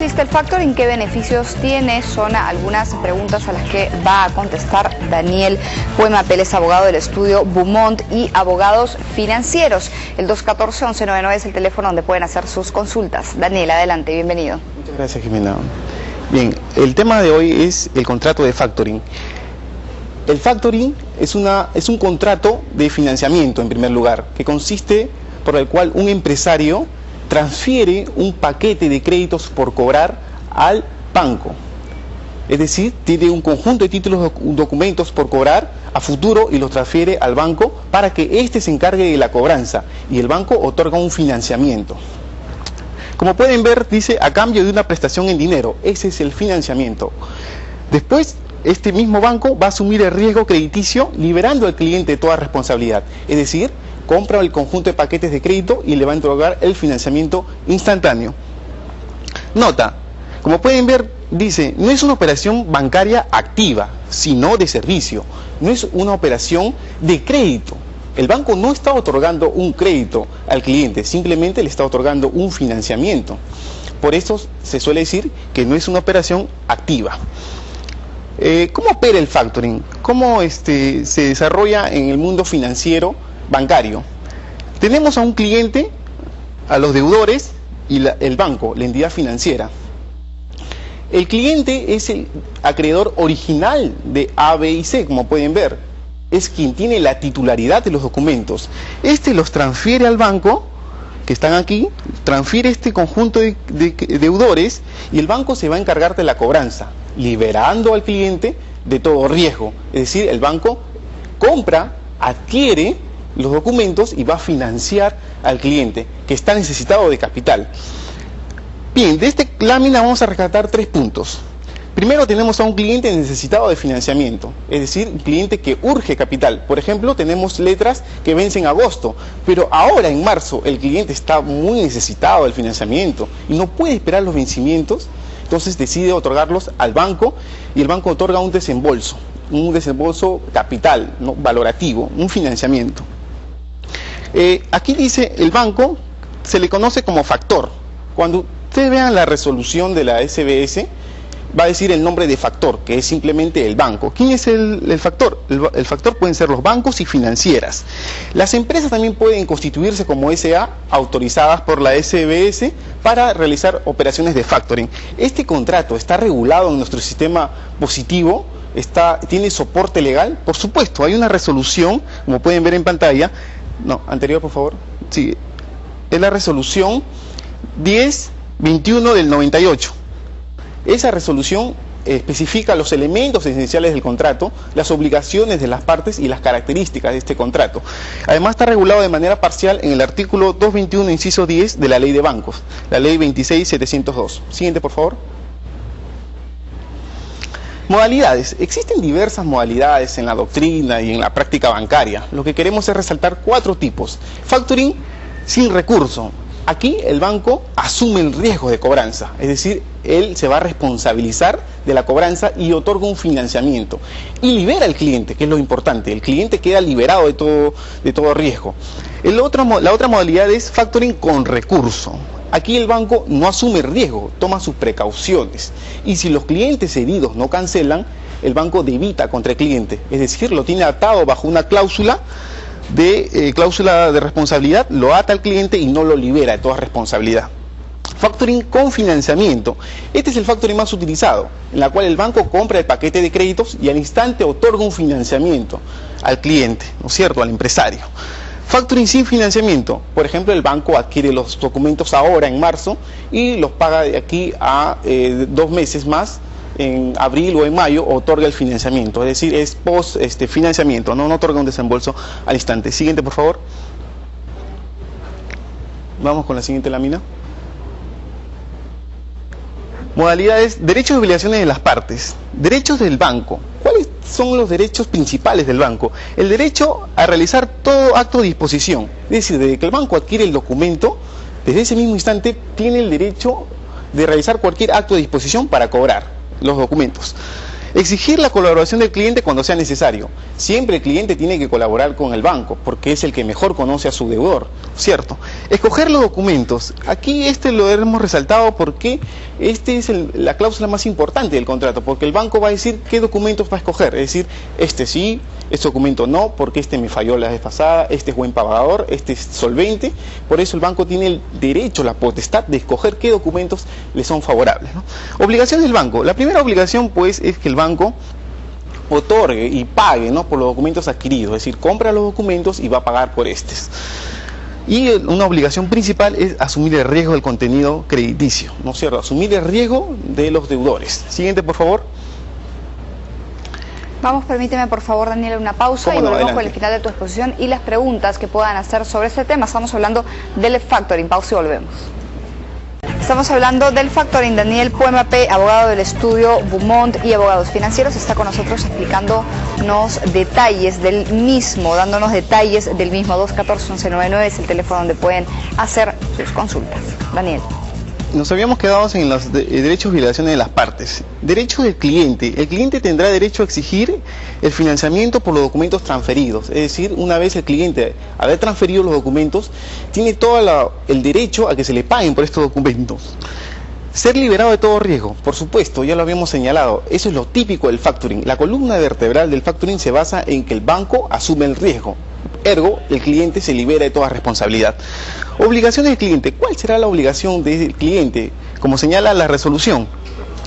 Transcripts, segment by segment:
¿Existe el factoring? ¿Qué beneficios tiene? Son algunas preguntas a las que va a contestar Daniel Puema Pérez, abogado del estudio Beaumont y abogados financieros. El 214-1199 es el teléfono donde pueden hacer sus consultas. Daniel, adelante, bienvenido. Muchas gracias, Jimena. Bien, el tema de hoy es el contrato de factoring. El factoring es un contrato de financiamiento, en primer lugar, que consiste por el cual un empresario transfiere un paquete de créditos por cobrar al banco. Es decir, tiene un conjunto de títulos, documentos por cobrar a futuro y los transfiere al banco para que éste se encargue de la cobranza y el banco otorga un financiamiento. Como pueden ver, dice a cambio de una prestación en dinero. Ese es el financiamiento. Después, este mismo banco va a asumir el riesgo crediticio liberando al cliente de toda responsabilidad. Es decir, compra el conjunto de paquetes de crédito y le va a entregar el financiamiento instantáneo. Nota, como pueden ver, dice, no es una operación bancaria activa, sino de servicio. No es una operación de crédito. El banco no está otorgando un crédito al cliente, simplemente le está otorgando un financiamiento. Por eso se suele decir que no es una operación activa. ¿Cómo opera el factoring? ¿Cómo se desarrolla en el mundo financiero bancario? Tenemos a un cliente, a los deudores y el banco, la entidad financiera. El cliente es el acreedor original de A, B y C, como pueden ver. Es quien tiene la titularidad de los documentos. Este los transfiere al banco, que están aquí, transfiere este conjunto de deudores y el banco se va a encargar de la cobranza, liberando al cliente de todo riesgo. Es decir, el banco compra, adquiere los documentos y va a financiar al cliente que está necesitado de capital. Bien, de esta lámina vamos a rescatar 3 puntos. Primero, tenemos a un cliente necesitado de financiamiento, es decir, un cliente que urge capital. Por ejemplo, tenemos letras que vencen en agosto, pero ahora en marzo el cliente está muy necesitado del financiamiento y no puede esperar los vencimientos, entonces decide otorgarlos al banco y el banco otorga un desembolso capital, ¿no?, valorativo, un financiamiento. Aquí dice el banco, se le conoce como factor. Cuando ustedes vean la resolución de la SBS, va a decir el nombre de factor, que es simplemente el banco. ¿Quién es el factor? El factor pueden ser los bancos y financieras. Las empresas también pueden constituirse como SA, autorizadas por la SBS, para realizar operaciones de factoring. Este contrato está regulado en nuestro sistema positivo, tiene soporte legal. Por supuesto, hay una resolución, como pueden ver en pantalla. No, anterior, por favor. Sí, es la resolución 1021 del 98. Esa resolución especifica los elementos esenciales del contrato, las obligaciones de las partes y las características de este contrato. Además, está regulado de manera parcial en el artículo 221, inciso 10 de la Ley de Bancos, la Ley 26702. Siguiente, por favor. Modalidades. Existen diversas modalidades en la doctrina y en la práctica bancaria. Lo que queremos es resaltar 4 tipos. Factoring sin recurso. Aquí el banco asume el riesgo de cobranza, es decir, él se va a responsabilizar de la cobranza y otorga un financiamiento. Y libera al cliente, que es lo importante. El cliente queda liberado de todo riesgo. La otra modalidad es factoring con recurso. Aquí el banco no asume riesgo, toma sus precauciones. Y si los clientes cedidos no cancelan, el banco debita contra el cliente. Es decir, lo tiene atado bajo una cláusula de responsabilidad, lo ata al cliente y no lo libera de toda responsabilidad. Factoring con financiamiento. Este es el factoring más utilizado, en la cual el banco compra el paquete de créditos y al instante otorga un financiamiento al cliente, ¿no es cierto?, al empresario. Factoring sin financiamiento. Por ejemplo, el banco adquiere los documentos ahora en marzo y los paga de aquí a 2 meses más. En abril o en mayo otorga el financiamiento, es decir, es post financiamiento, no otorga un desembolso al instante. Siguiente, por favor. Vamos con la siguiente lámina. Modalidades, derechos y obligaciones de las partes. Derechos del banco. ¿Cuáles son los derechos principales del banco? El derecho a realizar todo acto de disposición, es decir, desde que el banco adquiere el documento, desde ese mismo instante tiene el derecho de realizar cualquier acto de disposición para cobrar los documentos. Exigir la colaboración del cliente cuando sea necesario. Siempre el cliente tiene que colaborar con el banco, porque es el que mejor conoce a su deudor, ¿cierto? Escoger los documentos. Aquí lo hemos resaltado porque es la cláusula más importante del contrato, porque el banco va a decir qué documentos va a escoger. Es decir, este sí, este documento no, porque este me falló la vez pasada, este es buen pagador, este es solvente. Por eso el banco tiene el derecho, la potestad de escoger qué documentos le son favorables, ¿no? Obligaciones del banco. La primera obligación, pues, es que el banco otorgue y pague, ¿no?, por los documentos adquiridos. Es decir, compra los documentos y va a pagar por estos. Y una obligación principal es asumir el riesgo del contenido crediticio, ¿no es cierto? Asumir el riesgo de los deudores. Siguiente, por favor. Vamos, permíteme por favor, Daniel, una pausa y volvemos con el final de tu exposición y las preguntas que puedan hacer sobre este tema. Estamos hablando del factoring. Pausa y volvemos. Estamos hablando del factoring. Daniel Puema P., abogado del estudio Beaumont y abogados financieros, está con nosotros explicándonos detalles del mismo, dándonos detalles del mismo. 214-1199 es el teléfono donde pueden hacer sus consultas. Daniel. Nos habíamos quedado en los derechos y obligaciones de las partes. Derechos del cliente. El cliente tendrá derecho a exigir el financiamiento por los documentos transferidos. Es decir, una vez el cliente haber transferido los documentos, tiene todo el derecho a que se le paguen por estos documentos. Ser liberado de todo riesgo, por supuesto, ya lo habíamos señalado. Eso es lo típico del factoring. La columna vertebral del factoring se basa en que el banco asume el riesgo. Ergo, el cliente se libera de toda responsabilidad. Obligaciones del cliente. ¿Cuál será la obligación del cliente? Como señala la resolución,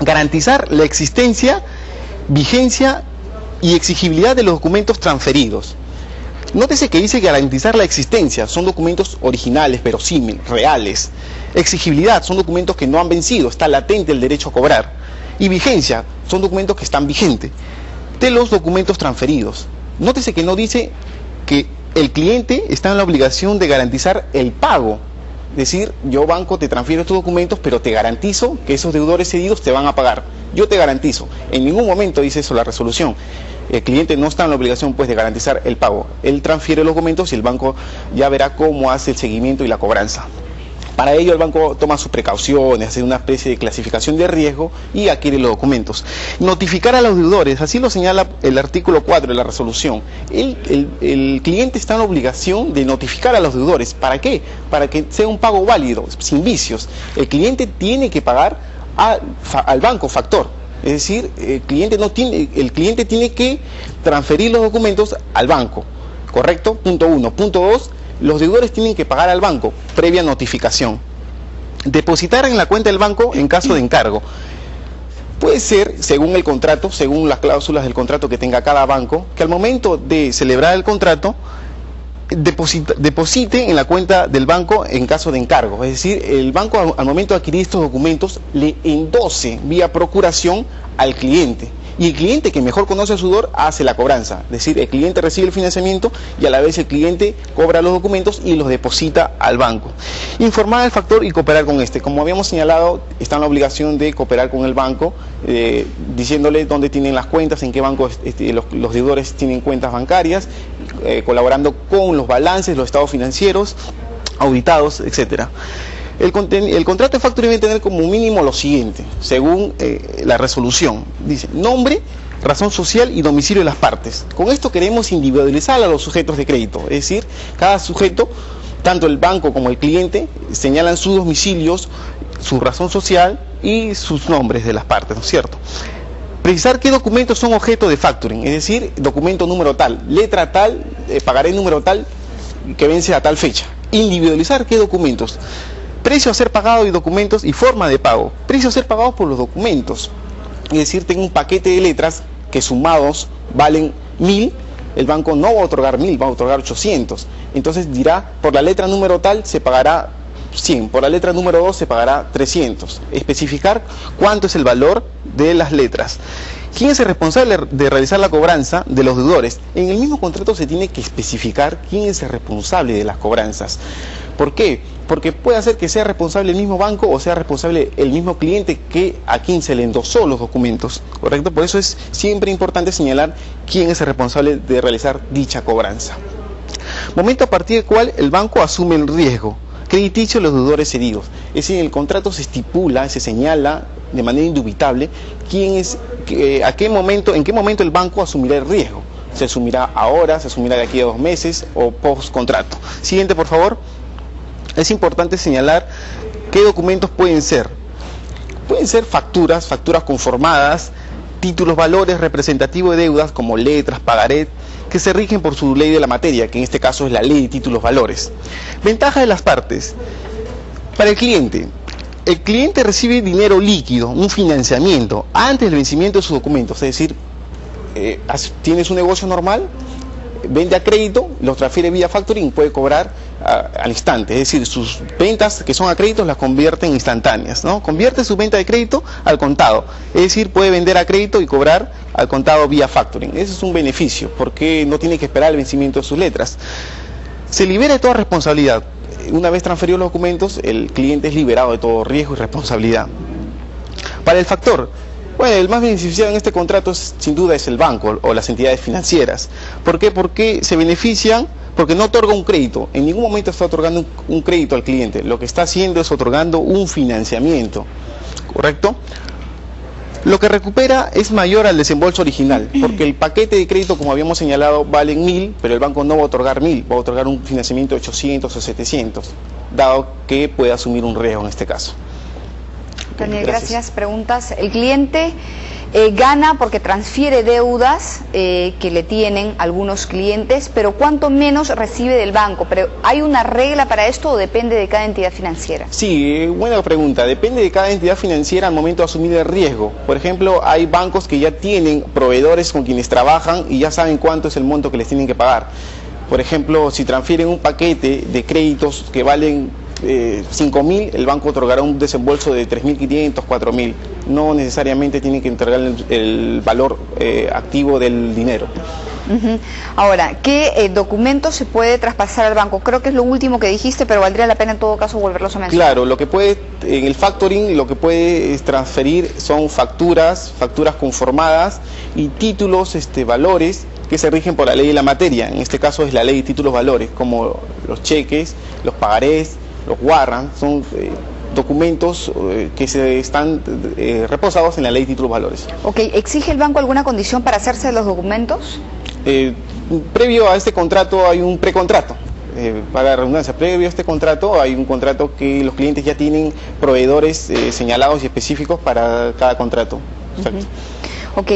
garantizar la existencia, vigencia y exigibilidad de los documentos transferidos. Nótese que dice garantizar la existencia, son documentos originales, verosímiles, reales. Exigibilidad, son documentos que no han vencido, está latente el derecho a cobrar. Y vigencia, son documentos que están vigentes. De los documentos transferidos. Nótese que no dice que el cliente está en la obligación de garantizar el pago. Es decir, yo banco te transfiero estos documentos, pero te garantizo que esos deudores cedidos te van a pagar. Yo te garantizo. En ningún momento dice eso la resolución. El cliente no está en la obligación, pues, de garantizar el pago. Él transfiere los documentos y el banco ya verá cómo hace el seguimiento y la cobranza. Para ello el banco toma sus precauciones, hace una especie de clasificación de riesgo y adquiere los documentos. Notificar a los deudores, así lo señala el artículo 4 de la resolución. El cliente está en la obligación de notificar a los deudores. ¿Para qué? Para que sea un pago válido, sin vicios. El cliente tiene que pagar al banco factor. Es decir, el cliente tiene que transferir los documentos al banco. ¿Correcto? Punto 1. Punto 2. Los deudores tienen que pagar al banco previa notificación. Depositar en la cuenta del banco en caso de encargo. Puede ser, según el contrato, según las cláusulas del contrato que tenga cada banco, que al momento de celebrar el contrato, deposite en la cuenta del banco en caso de encargo. Es decir, el banco al momento de adquirir estos documentos le endose vía procuración al cliente. Y el cliente que mejor conoce a su deudor hace la cobranza. Es decir, el cliente recibe el financiamiento y a la vez el cliente cobra los documentos y los deposita al banco. Informar al factor y cooperar con este. Como habíamos señalado, está en la obligación de cooperar con el banco, diciéndole dónde tienen las cuentas, en qué banco los deudores tienen cuentas bancarias, colaborando con los balances, los estados financieros, auditados, etcétera. El contrato de factoring debe tener como mínimo lo siguiente, según la resolución. Dice, nombre, razón social y domicilio de las partes. Con esto queremos individualizar a los sujetos de crédito. Es decir, cada sujeto, tanto el banco como el cliente, señalan sus domicilios, su razón social y sus nombres de las partes, ¿no es cierto? Precisar qué documentos son objeto de factoring. Es decir, documento número tal, letra tal, pagaré número tal, que vence a tal fecha. Individualizar qué documentos. Precio a ser pagado y documentos y forma de pago. Precio a ser pagado por los documentos. Es decir, tengo un paquete de letras que sumados valen 1000, el banco no va a otorgar 1000, va a otorgar 800. Entonces dirá, por la letra número tal se pagará 100, por la letra número 2 se pagará 300. Especificar cuánto es el valor de las letras. ¿Quién es el responsable de realizar la cobranza de los deudores? En el mismo contrato se tiene que especificar quién es el responsable de las cobranzas. ¿Por qué? Porque puede hacer que sea responsable el mismo banco o sea responsable el mismo cliente a quien se le endosó los documentos, ¿correcto? Por eso es siempre importante señalar quién es el responsable de realizar dicha cobranza. Momento a partir del cual el banco asume el riesgo. crediticio de los deudores heridos. Es decir, en el contrato se estipula, se señala de manera indubitable en qué momento el banco asumirá el riesgo. Se asumirá ahora, se asumirá de aquí a 2 meses o post contrato. Siguiente, por favor. Es importante señalar qué documentos pueden ser. Pueden ser facturas conformadas, títulos valores representativos de deudas como letras, pagaré, que se rigen por su ley de la materia, que en este caso es la ley de títulos valores. Ventaja de las partes. Para el cliente recibe dinero líquido, un financiamiento, antes del vencimiento de sus documentos, es decir, tienes un negocio normal, vende a crédito, los transfiere vía factoring, puede cobrar al instante, es decir, sus ventas que son a crédito las convierte en instantáneas, ¿no? Convierte su venta de crédito al contado, es decir, puede vender a crédito y cobrar al contado vía factoring. Ese es un beneficio, porque no tiene que esperar el vencimiento de sus letras. Se libera de toda responsabilidad. Una vez transferidos los documentos, el cliente es liberado de todo riesgo y responsabilidad. Para el factor, bueno, el más beneficiado en este contrato sin duda es el banco o las entidades financieras. ¿Por qué? Porque se benefician, porque no otorga un crédito. En ningún momento está otorgando un crédito al cliente. Lo que está haciendo es otorgando un financiamiento, ¿correcto? Lo que recupera es mayor al desembolso original, porque el paquete de crédito, como habíamos señalado, vale 1.000, pero el banco no va a otorgar 1.000, va a otorgar un financiamiento de 800 o 700, dado que puede asumir un riesgo en este caso. Daniel, gracias. Preguntas. El cliente gana porque transfiere deudas que le tienen algunos clientes, pero ¿cuánto menos recibe del banco? ¿Pero hay una regla para esto o depende de cada entidad financiera? Sí, buena pregunta. Depende de cada entidad financiera al momento de asumir el riesgo. Por ejemplo, hay bancos que ya tienen proveedores con quienes trabajan y ya saben cuánto es el monto que les tienen que pagar. Por ejemplo, si transfieren un paquete de créditos que valen 5.000, el banco otorgará un desembolso de 3.500, 4.000. No necesariamente tienen que entregar el valor activo del dinero. Ahora, ¿qué documentos se puede traspasar al banco? Creo que es lo último que dijiste, pero valdría la pena en todo caso volverlos a mencionar. Claro, en el factoring lo que puede transferir son facturas conformadas y títulos, valores que se rigen por la ley de la materia. En este caso es la ley de títulos valores, como los cheques, los pagarés, los warrants, son documentos que se están reposados en la ley de títulos valores. Ok, ¿exige el banco alguna condición para hacerse de los documentos? Previo a este contrato hay un precontrato. Para la redundancia, previo a este contrato hay un contrato que los clientes ya tienen proveedores señalados y específicos para cada contrato. Exacto. Ok.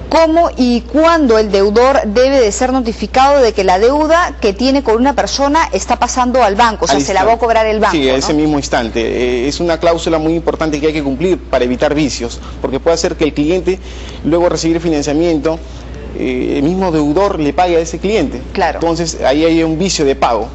¿Cómo y cuándo el deudor debe de ser notificado de que la deuda que tiene con una persona está pasando al banco? O sea, se la va a cobrar el banco. Sí, a ¿no? ese mismo instante. Es una cláusula muy importante que hay que cumplir para evitar vicios, porque puede hacer que el cliente, luego de recibir financiamiento, el mismo deudor le pague a ese cliente. Claro. Entonces, ahí hay un vicio de pago.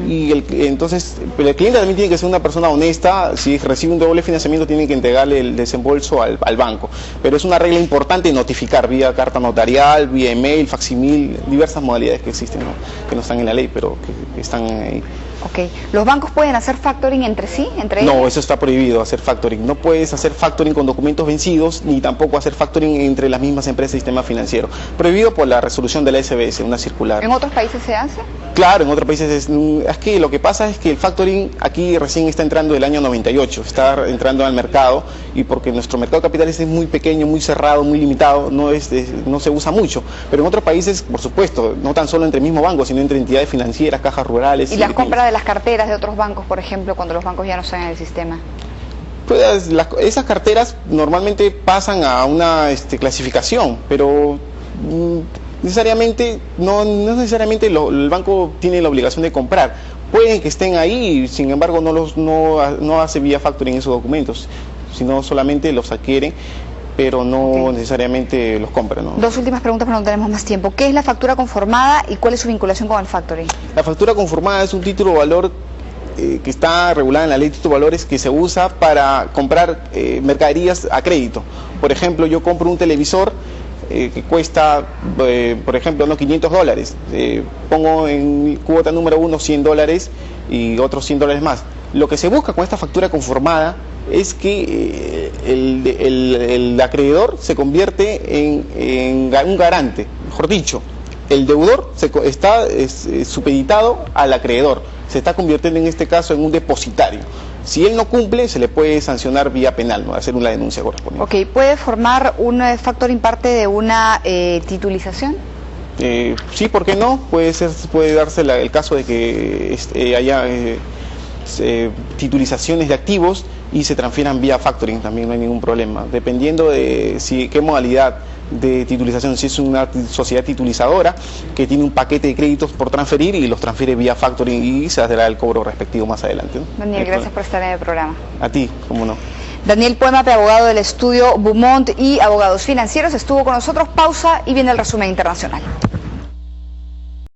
Y entonces el cliente también tiene que ser una persona honesta. Si recibe un doble financiamiento tiene que entregarle el desembolso al banco, pero es una regla importante notificar vía carta notarial, vía email, facsimil, diversas modalidades que existen, ¿no? Que no están en la ley pero que están ahí. Ok, ¿los bancos pueden hacer factoring entre sí? No, eso está prohibido, hacer factoring. No puedes hacer factoring con documentos vencidos, ni tampoco hacer factoring entre las mismas empresas y sistema financiero. Prohibido por la resolución de la SBS, una circular. ¿En otros países se hace? Claro, en otros países es que lo que pasa es que el factoring aquí recién está entrando el año 98, está entrando al mercado, y porque nuestro mercado de capitales es muy pequeño, muy cerrado, muy limitado, no se usa mucho. Pero en otros países, por supuesto, no tan solo entre el mismo banco, sino entre entidades financieras, cajas rurales. ¿Y las compras de las carteras de otros bancos, por ejemplo, cuando los bancos ya no están en el sistema? Pues esas carteras normalmente pasan a una clasificación, pero necesariamente no necesariamente el banco tiene la obligación de comprar. Pueden que estén ahí, sin embargo no hace vía factoring esos documentos, sino solamente los adquieren, pero no necesariamente los compran, ¿no? Dos últimas preguntas, pero no tenemos más tiempo. ¿Qué es la factura conformada y cuál es su vinculación con el factoring? La factura conformada es un título de valor que está regulada en la ley de títulos de valores, que se usa para comprar mercaderías a crédito. Por ejemplo, yo compro un televisor que cuesta, por ejemplo, $500. Pongo en cuota número 1 $100 y otros $100 más. Lo que se busca con esta factura conformada es que el acreedor se convierte en un garante, mejor dicho. el deudor está supeditado al acreedor, se está convirtiendo en este caso en un depositario. Si él no cumple, se le puede sancionar vía penal, ¿no? Hacer una denuncia correspondiente. Ok, ¿puede formar un factoring parte de una titulización? Sí, ¿por qué no? Puede darse el caso de que haya titulizaciones de activos y se transfieran vía factoring, también no hay ningún problema, dependiendo de qué modalidad de titulización, si es una sociedad titulizadora que tiene un paquete de créditos por transferir y los transfiere vía factoring y se hará el cobro respectivo más adelante, ¿no? Daniel, gracias por estar en el programa. A ti, cómo no. Daniel Puémape, abogado del estudio Beaumont y abogados financieros, estuvo con nosotros. Pausa y viene el resumen internacional.